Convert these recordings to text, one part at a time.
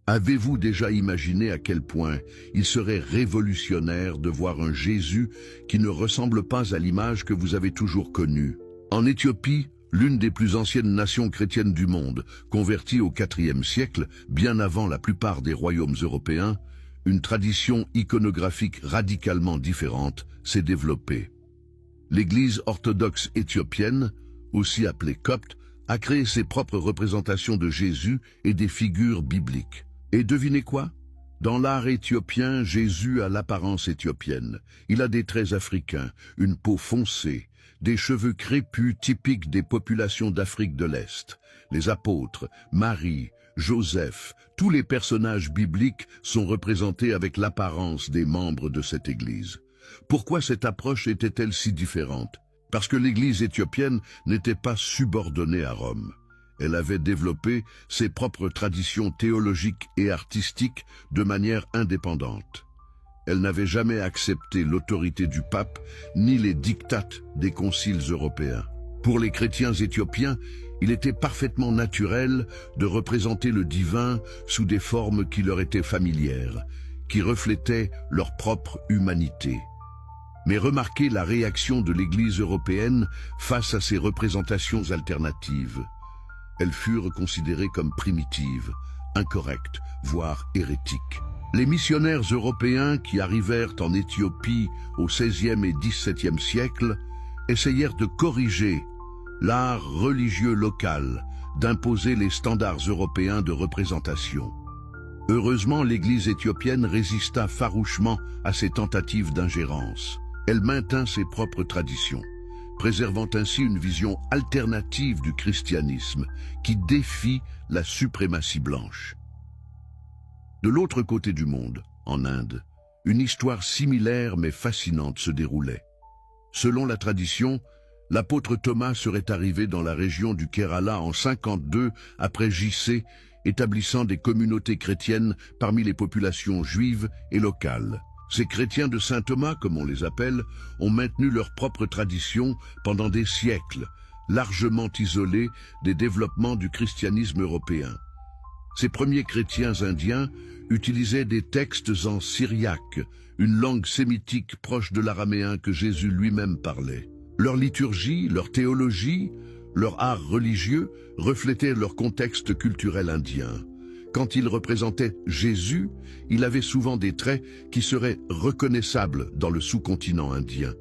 Avez-vous déjà imaginé à quel point il serait révolutionnaire de voir un Jésus qui ne ressemble pas à l'image que vous avez toujours connue? En Éthiopie, l'une des plus anciennes nations chrétiennes du monde, convertie au IVe siècle, bien avant la plupart des royaumes européens, une tradition iconographique radicalement différente s'est développée. L'Église orthodoxe éthiopienne, aussi appelée copte, a créé ses propres représentations de Jésus et des figures bibliques. Et devinez quoi? Dans l'art éthiopien, Jésus a l'apparence éthiopienne. Il a des traits africains, une peau foncée, des cheveux crépus typiques des populations d'Afrique de l'Est. Les apôtres, Marie, Joseph, tous les personnages bibliques sont représentés avec l'apparence des membres de cette Église. Pourquoi cette approche était-elle si différente? Parce que l'Église éthiopienne n'était pas subordonnée à Rome. Elle avait développé ses propres traditions théologiques et artistiques de manière indépendante. Elle n'avait jamais accepté l'autorité du pape ni les dictates des conciles européens. Pour les chrétiens éthiopiens, il était parfaitement naturel de représenter le divin sous des formes qui leur étaient familières, qui reflétaient leur propre humanité. Mais remarquez la réaction de l'Église européenne face à ces représentations alternatives. Elles furent considérées comme primitives, incorrectes, voire hérétiques. Les missionnaires européens qui arrivèrent en Éthiopie au XVIe et XVIIe siècle essayèrent de corriger l'art religieux local, d'imposer les standards européens de représentation. Heureusement, l'Église éthiopienne résista farouchement à ces tentatives d'ingérence. Elle maintint ses propres traditions, préservant ainsi une vision alternative du christianisme qui défie la suprématie blanche. De l'autre côté du monde, en Inde, une histoire similaire mais fascinante se déroulait. Selon la tradition, l'apôtre Thomas serait arrivé dans la région du Kerala en 52 après J.C., établissant des communautés chrétiennes parmi les populations juives et locales. Ces chrétiens de Saint Thomas, comme on les appelle, ont maintenu leur propre tradition pendant des siècles, largement isolés des développements du christianisme européen. Ces premiers chrétiens indiens utilisaient des textes en syriaque, une langue sémitique proche de l'araméen que Jésus lui-même parlait. Leur liturgie, leur théologie, leur art religieux reflétaient leur contexte culturel indien. Quand il représentait Jésus, il avait souvent des traits qui seraient reconnaissables dans le sous-continent indien.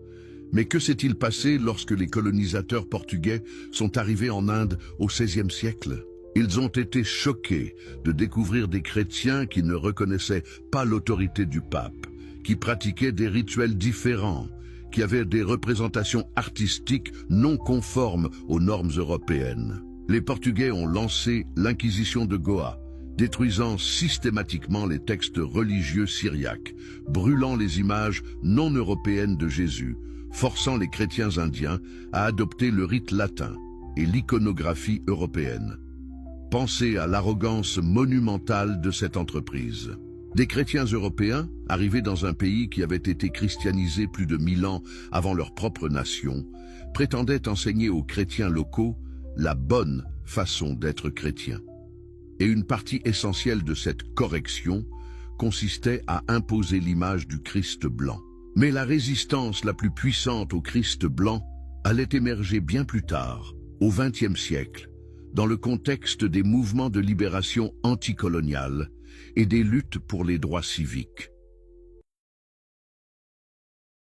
Mais que s'est-il passé lorsque les colonisateurs portugais sont arrivés en Inde au XVIe siècle? Ils ont été choqués de découvrir des chrétiens qui ne reconnaissaient pas l'autorité du pape, qui pratiquaient des rituels différents, qui avaient des représentations artistiques non conformes aux normes européennes. Les Portugais ont lancé l'Inquisition de Goa, détruisant systématiquement les textes religieux syriaques, brûlant les images non européennes de Jésus, forçant les chrétiens indiens à adopter le rite latin et l'iconographie européenne. Pensez à l'arrogance monumentale de cette entreprise. Des chrétiens européens, arrivés dans un pays qui avait été christianisé plus de 1000 ans avant leur propre nation, prétendaient enseigner aux chrétiens locaux la bonne façon d'être chrétien. Et une partie essentielle de cette correction consistait à imposer l'image du Christ blanc. Mais la résistance la plus puissante au Christ blanc allait émerger bien plus tard, au XXe siècle, dans le contexte des mouvements de libération anticoloniale et des luttes pour les droits civiques.